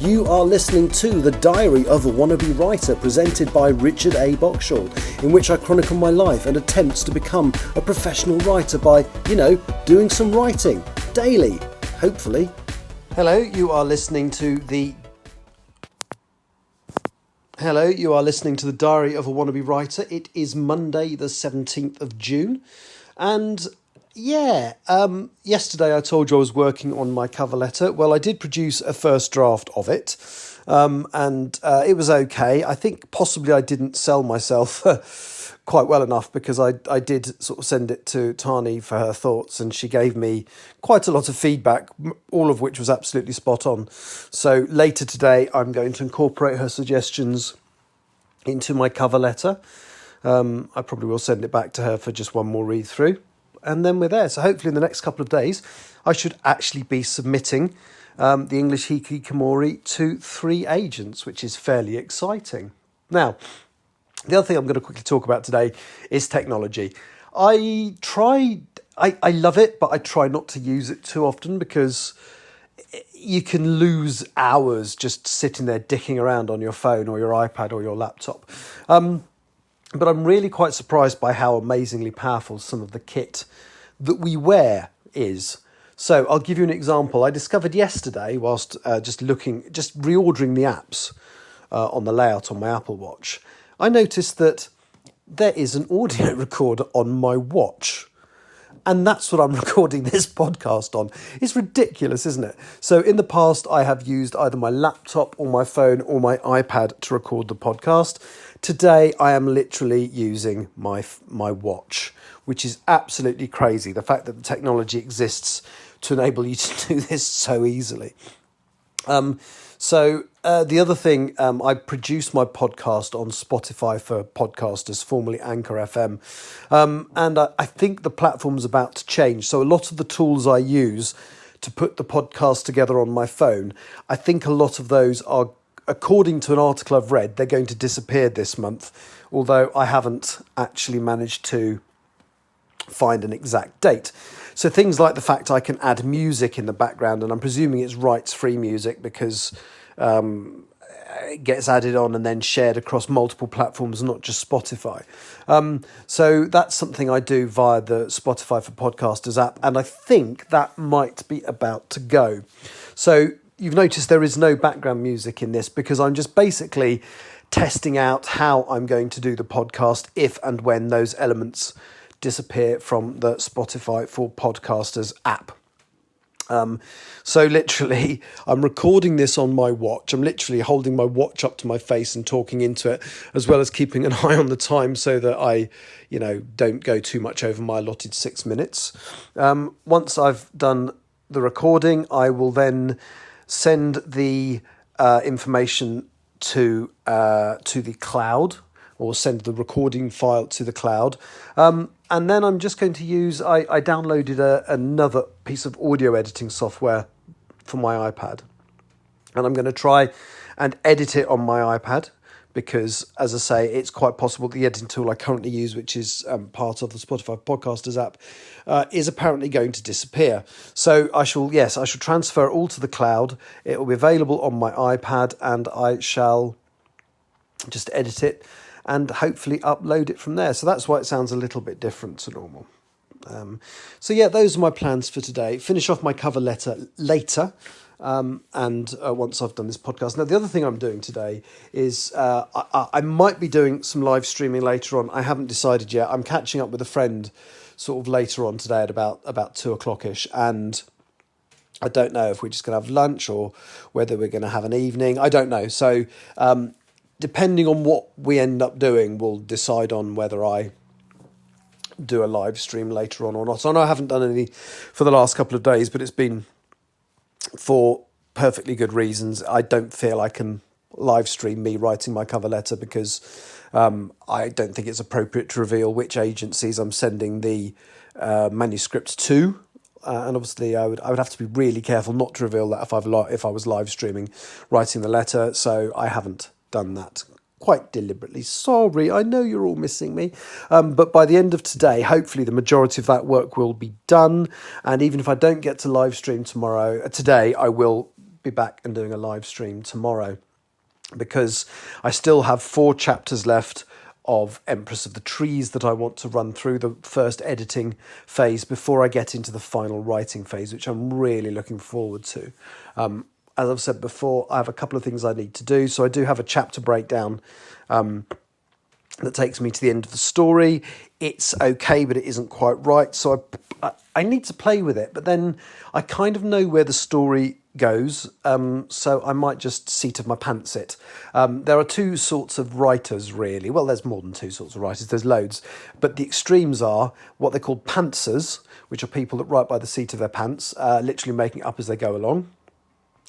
You are listening to The Diary of a Wannabe Writer, presented by Richard A. Boxshall, in which I chronicle my life and attempts to become a professional writer by, doing some writing daily, hopefully. Hello, you are listening to The Diary of a Wannabe Writer. It is Monday, the 17th of June, and yesterday I told you I was working on my cover letter. Well, I did produce a first draft of it, and it was okay. I think possibly I didn't sell myself quite well enough, because I did sort of send it to Tani for her thoughts, and she gave me quite a lot of feedback, all of which was absolutely spot on. So later today I'm going to incorporate her suggestions into my cover letter. I probably will send it back to her for just one more read through, and then we're there. So hopefully in the next couple of days I should actually be submitting the English Hikikomori to 3 agents, which is fairly exciting. Now, the other thing I'm going to quickly talk about today is technology. I love it, but I try not to use it too often, because you can lose hours just sitting there dicking around on your phone or your iPad or your laptop. But I'm really quite surprised by how amazingly powerful some of the kit that we wear is. So I'll give you an example. I discovered yesterday, whilst just reordering the apps on the layout on my Apple Watch, I noticed that there is an audio recorder on my watch. And that's what I'm recording this podcast on. It's ridiculous, isn't it? So in the past, I have used either my laptop or my phone or my iPad to record the podcast. Today, I am literally using my watch, which is absolutely crazy. The fact that the technology exists to enable you to do this so easily. The other thing, I produce my podcast on Spotify for podcasters, formerly Anchor FM. And I think the platform's about to change. So a lot of the tools I use to put the podcast together on my phone, I think a lot of those are, according to an article I've read, they're going to disappear this month, although I haven't actually managed to find an exact date. So things like the fact I can add music in the background, and I'm presuming it's rights-free music, because it gets added on and then shared across multiple platforms, not just Spotify. So that's something I do via the Spotify for Podcasters app, and I think that might be about to go. So you've noticed there is no background music in this, because I'm just basically testing out how I'm going to do the podcast if and when those elements disappear from the Spotify for Podcasters app. So literally, I'm recording this on my watch. I'm literally holding my watch up to my face and talking into it, as well as keeping an eye on the time so that I, don't go too much over my allotted 6 minutes. Once I've done the recording, I will then send the information to the cloud, or send the recording file to the cloud. And then I'm just going to use, I downloaded another piece of audio editing software for my iPad. And I'm going to try and edit it on my iPad, because, as I say, it's quite possible the editing tool I currently use, which is part of the Spotify Podcasters app, is apparently going to disappear. So I shall transfer it all to the cloud. It will be available on my iPad, and I shall just edit it and hopefully upload it from there. So that's why it sounds a little bit different to normal. Those are my plans for today. Finish off my cover letter later, and once I've done this podcast. Now, the other thing I'm doing today is I might be doing some live streaming later on. I haven't decided yet. I'm catching up with a friend sort of later on today at about 2 o'clock-ish, and I don't know if we're just going to have lunch or whether we're going to have an evening. I don't know. So depending on what we end up doing, we'll decide on whether I do a live stream later on or not. I know I haven't done any for the last couple of days, but it's been for perfectly good reasons. I don't feel I can live stream me writing my cover letter, because I don't think it's appropriate to reveal which agencies I'm sending the manuscript to. And obviously I would have to be really careful not to reveal that if I was live streaming writing the letter. So I haven't done that quite deliberately. Sorry, I know you're all missing me. But by the end of today, hopefully the majority of that work will be done. And even if I don't get to live stream today, I will be back and doing a live stream tomorrow, because I still have 4 chapters left of Empress of the Trees that I want to run through the first editing phase before I get into the final writing phase, which I'm really looking forward to. As I've said before, I have a couple of things I need to do. So I do have a chapter breakdown that takes me to the end of the story. It's okay, but it isn't quite right. So I need to play with it, but then I kind of know where the story goes, so I might just seat of my pants it. There are 2 sorts of writers, really. Well, there's more than 2 sorts of writers, there's loads. But the extremes are what they're called pantsers, which are people that write by the seat of their pants, literally making it up as they go along.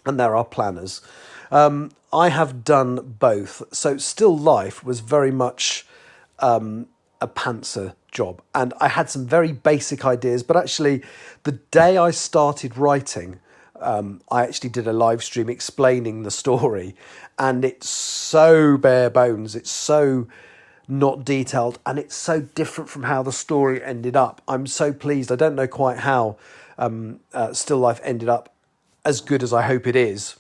And there are planners. I have done both. So Still Life was very much a pantser job. And I had some very basic ideas, but actually the day I started writing, I actually did a live stream explaining the story, and it's so bare bones, it's so not detailed, and it's so different from how the story ended up. I'm so pleased. I don't know quite how Still Life ended up as good as I hope it is,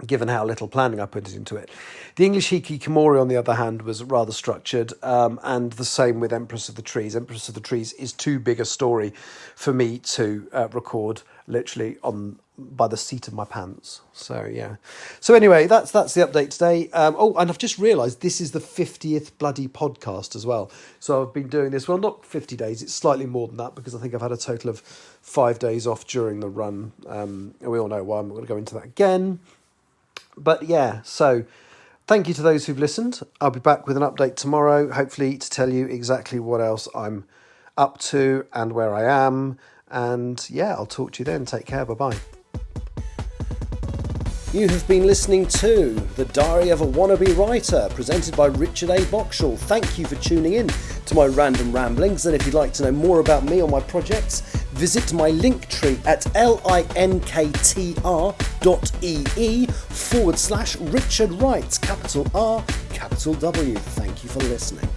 given how little planning I put into it. The English Hikikomori, on the other hand, was rather structured, and the same with Empress of the Trees. Empress of the Trees is too big a story for me to record literally by the seat of my pants. So yeah. So anyway, that's the update today. And I've just realised this is the 50th bloody podcast as well. So I've been doing this, well, not 50 days, it's slightly more than that, because I think I've had a total of 5 days off during the run. And we all know why. I'm not going to go into that again. But yeah, so thank you to those who've listened. I'll be back with an update tomorrow, hopefully to tell you exactly what else I'm up to and where I am. And yeah, I'll talk to you then. Take care. Bye-bye. You have been listening to The Diary of a Wannabe Writer, presented by Richard A. Boxall. Thank you for tuning in to my random ramblings, and if you'd like to know more about me or my projects, visit my Linktree at linktr.ee/Richard Wright, capital R, capital W. Thank you for listening.